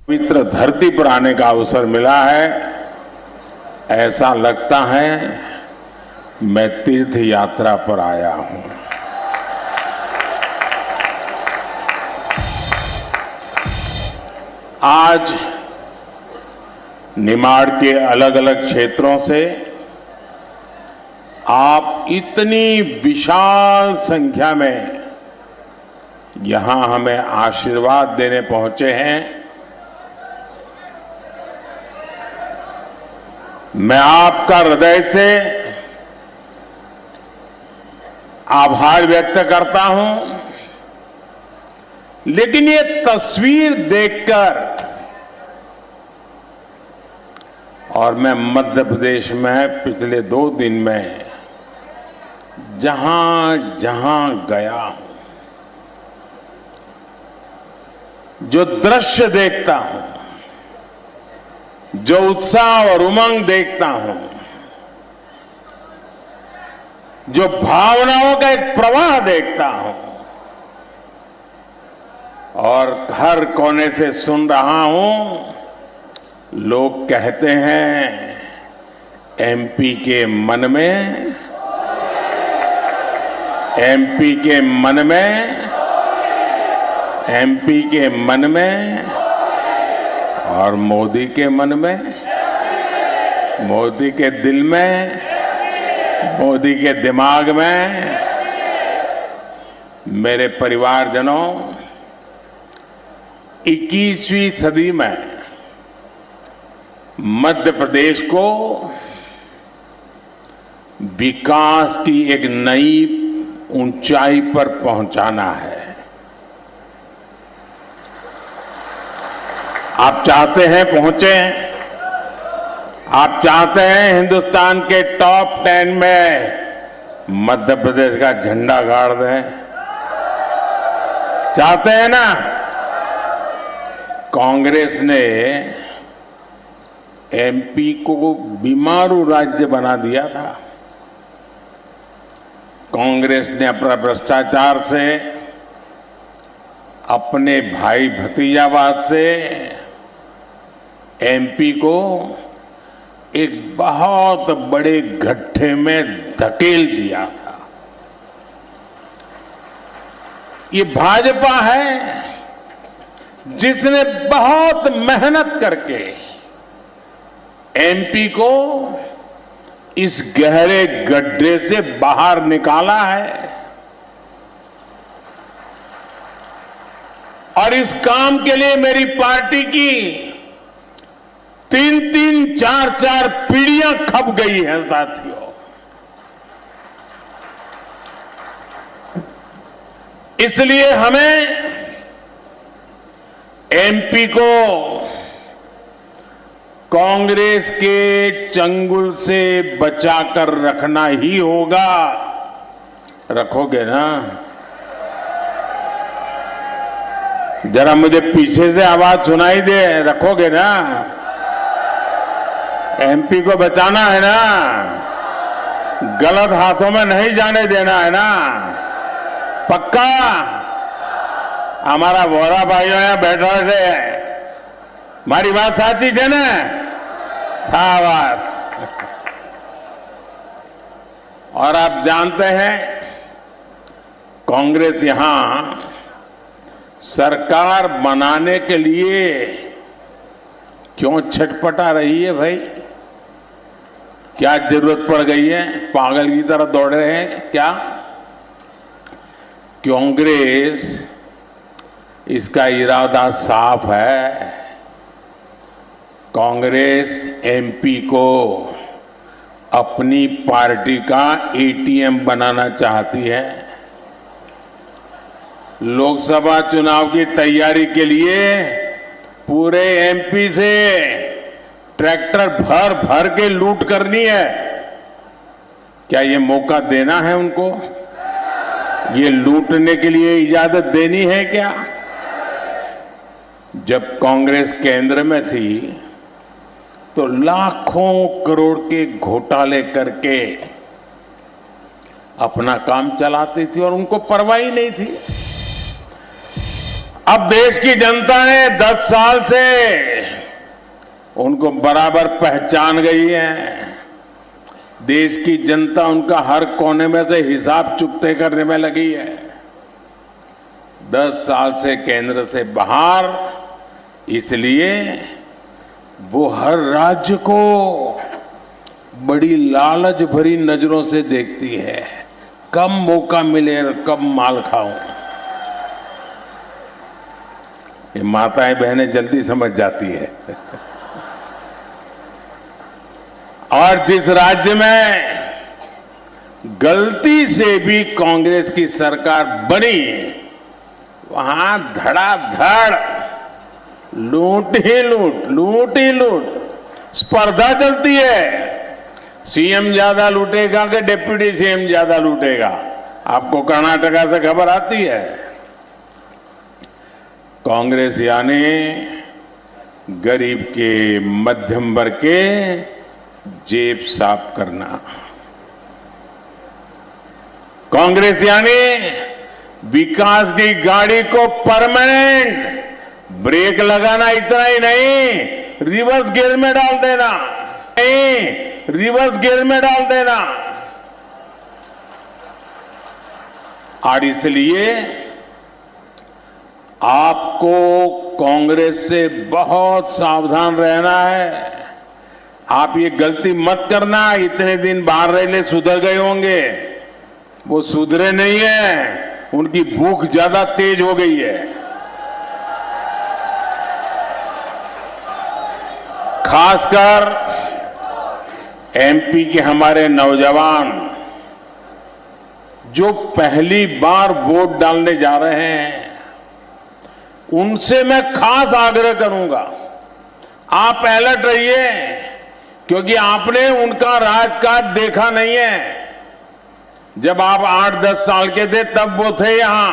पवित्र धरती पर आने का अवसर मिला है। ऐसा लगता है मैं तीर्थ यात्रा पर आया हूं। आज निमाड़ के अलग अलग क्षेत्रों से आप इतनी विशाल संख्या में यहां हमें आशीर्वाद देने पहुंचे हैं। मैं आपका हृदय से आभार व्यक्त करता हूं, लेकिन ये तस्वीर देखकर और मैं मध्य प्रदेश में पिछले 2 दिन में जहां जहां गया हूं, जो दृश्य देखता हूं, जो उत्साह और उमंग देखता हूं, जो भावनाओं का एक प्रवाह देखता हूं और हर कोने से सुन रहा हूं, लोग कहते हैं एमपी के मन में, एमपी के मन में, एमपी के मन में और मोदी के मन में, मोदी के दिल में, मोदी के दिमाग में। मेरे परिवारजनों, 21वीं सदी में मध्य प्रदेश को विकास की एक नई ऊंचाई पर पहुंचाना है। आप चाहते हैं पहुंचे, आप चाहते हैं हिंदुस्तान के टॉप 10 में मध्य प्रदेश का झंडा गाड़ दें, चाहते हैं ना? कांग्रेस ने एमपी को बीमारू राज्य बना दिया था। कांग्रेस ने अपना भ्रष्टाचार से, अपने भाई भतीजावाद से एमपी को एक बहुत बड़े गड्ढे में धकेल दिया था। ये भाजपा है जिसने बहुत मेहनत करके एमपी को इस गहरे गड्ढे से बाहर निकाला है और इस काम के लिए मेरी पार्टी की 3-3, 4-4 पीढ़ियां खप गई हैं साथियों। इसलिए हमें एमपी को कांग्रेस के चंगुल से बचाकर रखना ही होगा। रखोगे ना? जरा मुझे पीछे से आवाज सुनाई दे, रखोगे ना? एमपी को बचाना है ना? गलत हाथों में नहीं जाने देना है ना? पक्का? हमारा वोरा भाइयों यहां बैठा से मारी बात साची है ना? शाबाश। और आप जानते हैं कांग्रेस यहां सरकार बनाने के लिए क्यों छटपटा रही है भाई? क्या जरूरत पड़ गई है? पागल की तरह दौड़ रहे हैं क्या? कांग्रेस, इसका इरादा साफ है। कांग्रेस एमपी को अपनी पार्टी का एटीएम बनाना चाहती है। लोकसभा चुनाव की तैयारी के लिए पूरे एमपी से ट्रैक्टर भर भर के लूट करनी है। क्या ये मौका देना है उनको? ये लूटने के लिए इजाजत देनी है क्या? जब कांग्रेस केंद्र में थी तो लाखों करोड़ के घोटाले करके अपना काम चलाती थी और उनको परवाह ही नहीं थी। अब देश की जनता ने 10 साल से उनको बराबर पहचान गई है। देश की जनता उनका हर कोने में से हिसाब चुकते करने में लगी है। 10 साल से केंद्र से बाहर, इसलिए वो हर राज्य को बड़ी लालच भरी नजरों से देखती है। कब मौका मिले और कब माल खाऊं। ये माताएं बहनें जल्दी समझ जाती है। और जिस राज्य में गलती से भी कांग्रेस की सरकार बनी, वहां धड़ाधड़ लूट ही लूट स्पर्धा चलती है। सीएम ज्यादा लूटेगा कि डिप्टी सीएम ज्यादा लूटेगा। आपको कर्नाटका से खबर आती है। कांग्रेस यानी गरीब के, मध्यम वर्ग के जेब साफ करना। कांग्रेस यानी विकास की गाड़ी को परमानेंट ब्रेक लगाना, इतना ही नहीं, रिवर्स गियर में डाल देना। रिवर्स गियर में डाल देना। और इसलिए आपको कांग्रेस से बहुत सावधान रहना है। आप ये गलती मत करना। इतने दिन बाहर रहने सुधर गए होंगे, वो सुधरे नहीं है। उनकी भूख ज्यादा तेज हो गई है। खासकर एमपी के हमारे नौजवान जो पहली बार वोट डालने जा रहे हैं, उनसे मैं खास आग्रह करूंगा, आप अलर्ट रहिए, क्योंकि आपने उनका राजकाज देखा नहीं है। जब आप 8-10 साल के थे तब वो थे यहां।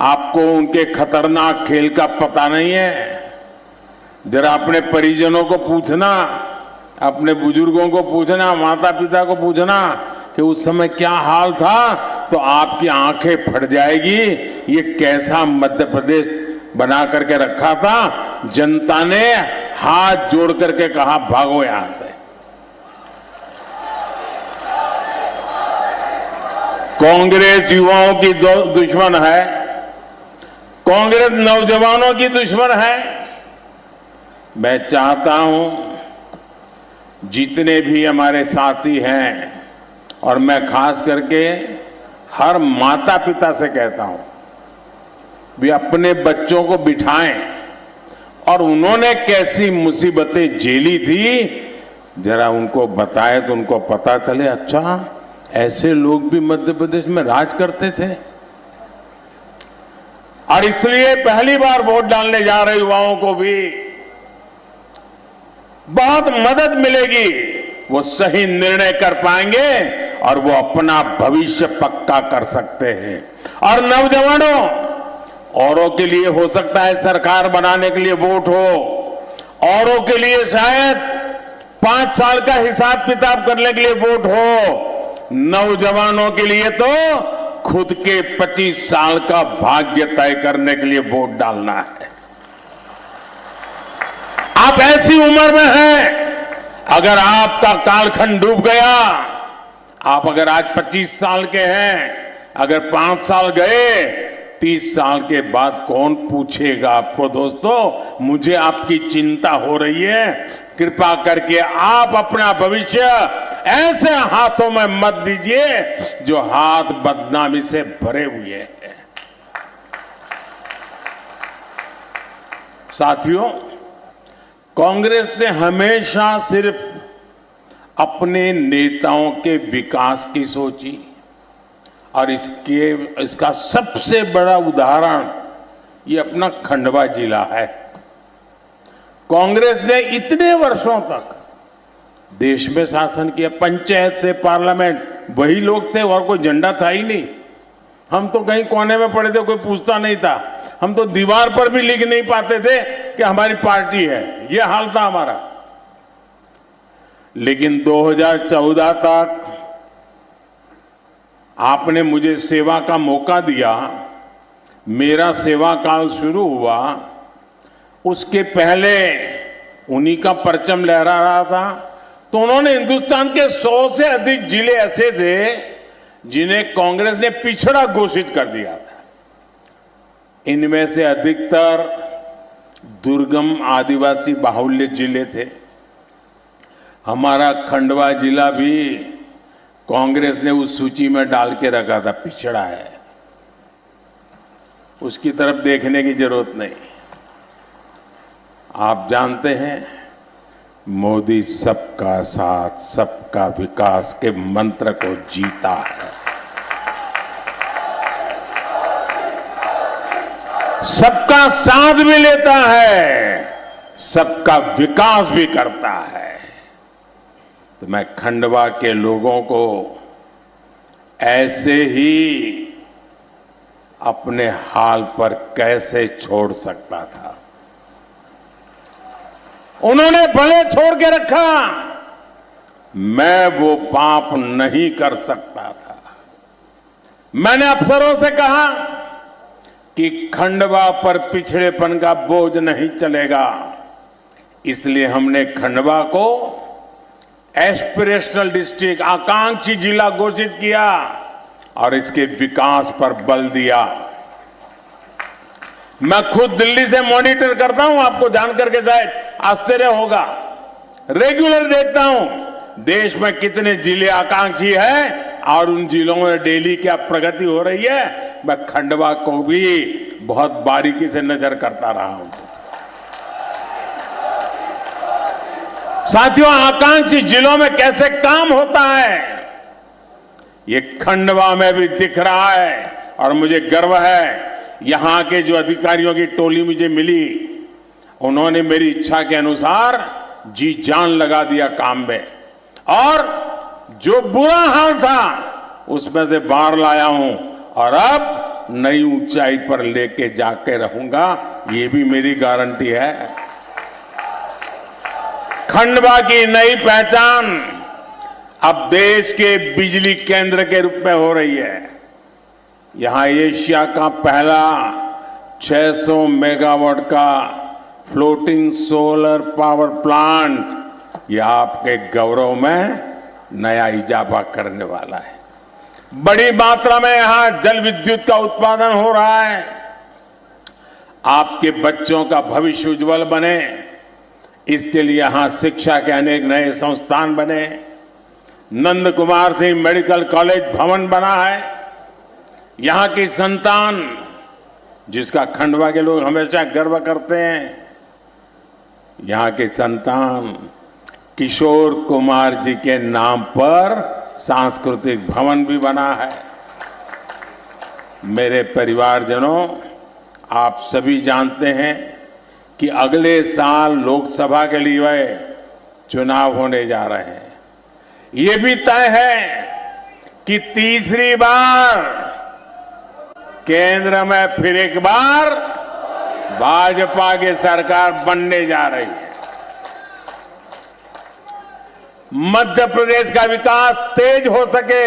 आपको उनके खतरनाक खेल का पता नहीं है। जरा अपने परिजनों को पूछना, अपने बुजुर्गों को पूछना, माता पिता को पूछना कि उस समय क्या हाल था, तो आपकी आंखें फट जाएगी। ये कैसा मध्य प्रदेश बना करके रखा था। जनता ने हाथ जोड़ करके कहा, भागो यहां से। कांग्रेस युवाओं की दुश्मन है, कांग्रेस नौजवानों की दुश्मन है। मैं चाहता हूं जितने भी हमारे साथी हैं, और मैं खास करके हर माता पिता से कहता हूं, वे अपने बच्चों को बिठाएं और उन्होंने कैसी मुसीबतें झेली थी, जरा उनको बताएं तो उनको पता चले, अच्छा ऐसे लोग भी मध्य प्रदेश में राज करते थे। और इसलिए पहली बार वोट डालने जा रहे युवाओं को भी बहुत मदद मिलेगी। वो सही निर्णय कर पाएंगे और वो अपना भविष्य पक्का कर सकते हैं। और नौजवानों, औरों के लिए हो सकता है सरकार बनाने के लिए वोट हो, औरों के लिए शायद 5 साल का हिसाब किताब करने के लिए वोट हो। नौजवानों के लिए तो खुद के 25 साल का भाग्य तय करने के लिए वोट डालना है। आप ऐसी उम्र में हैं, अगर आपका कालखंड डूब गया, आप अगर आज 25 साल के हैं, अगर 5 साल गए, 30 साल के बाद कौन पूछेगा आपको। दोस्तों, मुझे आपकी चिंता हो रही है। कृपा करके आप अपना भविष्य ऐसे हाथों में मत दीजिए जो हाथ बदनामी से भरे हुए हैं। साथियों, कांग्रेस ने हमेशा सिर्फ अपने नेताओं के विकास की सोची, और इसका सबसे बड़ा उदाहरण ये अपना खंडवा जिला है। कांग्रेस ने इतने वर्षों तक देश में शासन किया, पंचायत से पार्लियामेंट वही लोग थे और कोई झंडा था ही नहीं। हम तो कहीं कोने में पड़े थे, कोई पूछता नहीं था। हम तो दीवार पर भी लिख नहीं पाते थे कि हमारी पार्टी है, ये हाल था हमारा। लेकिन 2014 तक आपने मुझे सेवा का मौका दिया। मेरा सेवा काल शुरू हुआ उसके पहले उन्हीं का परचम लहरा रहा था, तो उन्होंने हिंदुस्तान के 100 से अधिक जिले ऐसे थे जिन्हें कांग्रेस ने पिछड़ा घोषित कर दिया था। इनमें से अधिकतर दुर्गम आदिवासी बाहुल्य जिले थे। हमारा खंडवा जिला भी कांग्रेस ने उस सूची में डाल के रखा था, पिछड़ा है, उसकी तरफ देखने की जरूरत नहीं। आप जानते हैं मोदी सबका साथ सबका विकास के मंत्र को जीता है, सबका साथ भी लेता है, सबका विकास भी करता है। तो मैं खंडवा के लोगों को ऐसे ही अपने हाल पर कैसे छोड़ सकता था। उन्होंने भले छोड़ के रखा, मैं वो पाप नहीं कर सकता था। मैंने अफसरों से कहा कि खंडवा पर पिछड़ेपन का बोझ नहीं चलेगा, इसलिए हमने खंडवा को एस्पिरेशनल डिस्ट्रिक्ट, आकांक्षी जिला घोषित किया और इसके विकास पर बल दिया। मैं खुद दिल्ली से मॉनिटर करता हूं, आपको जानकर के शायद आश्चर्य होगा। रेगुलर देखता हूं देश में कितने जिले आकांक्षी हैं और उन जिलों में डेली क्या प्रगति हो रही है। मैं खंडवा को भी बहुत बारीकी से नजर करता रहा हूं। साथियों, आकांक्षी जिलों में कैसे काम होता है ये खंडवा में भी दिख रहा है और मुझे गर्व है। यहां के जो अधिकारियों की टोली मुझे मिली, उन्होंने मेरी इच्छा के अनुसार जी जान लगा दिया काम में, और जो बुरा हाल था उसमें से बाहर लाया हूं और अब नई ऊंचाई पर लेके जाके रहूंगा, ये भी मेरी गारंटी है। खंडवा की नई पहचान अब देश के बिजली केंद्र के रूप में हो रही है। यहां एशिया का पहला 600 मेगावाट का फ्लोटिंग सोलर पावर प्लांट, यह आपके गौरव में नया इजाफा करने वाला है। बड़ी मात्रा में यहां जल विद्युत का उत्पादन हो रहा है। आपके बच्चों का भविष्य उज्जवल बने, इसके लिए यहां शिक्षा के अनेक नए संस्थान बने। नंद कुमार सिंह मेडिकल कॉलेज भवन बना है। यहां की संतान, जिसका खंडवा के लोग हमेशा गर्व करते हैं, यहां के संतान किशोर कुमार जी के नाम पर सांस्कृतिक भवन भी बना है। मेरे परिवारजनों, आप सभी जानते हैं कि अगले साल लोकसभा के लिए चुनाव होने जा रहे हैं। ये भी तय है कि तीसरी बार केंद्र में फिर एक बार भाजपा की सरकार बनने जा रही है। मध्य प्रदेश का विकास तेज हो सके,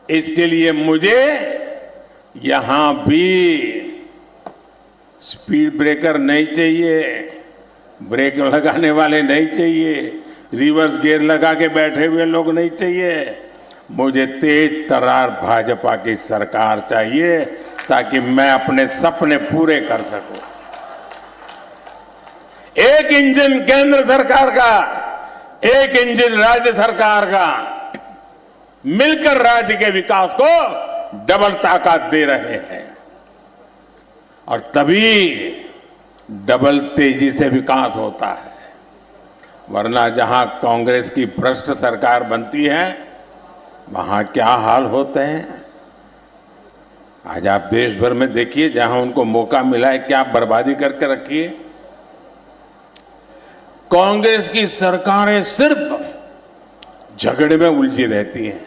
इसके लिए मुझे यहां भी स्पीड ब्रेकर नहीं चाहिए, ब्रेक लगाने वाले नहीं चाहिए, रिवर्स गियर लगा के बैठे हुए लोग नहीं चाहिए। मुझे तेज तर्रार भाजपा की सरकार चाहिए ताकि मैं अपने सपने पूरे कर सकूं। एक इंजन केंद्र सरकार का, एक इंजन राज्य सरकार का, मिलकर राज्य के विकास को डबल ताकत दे रहे हैं और तभी डबल तेजी से विकास होता है। वरना जहां कांग्रेस की भ्रष्ट सरकार बनती है, वहां क्या हाल होते हैं। आज आप देश भर में देखिए, जहां उनको मौका मिला है क्या बर्बादी करके रखी है। कांग्रेस की सरकारें सिर्फ झगड़े में उलझी रहती हैं।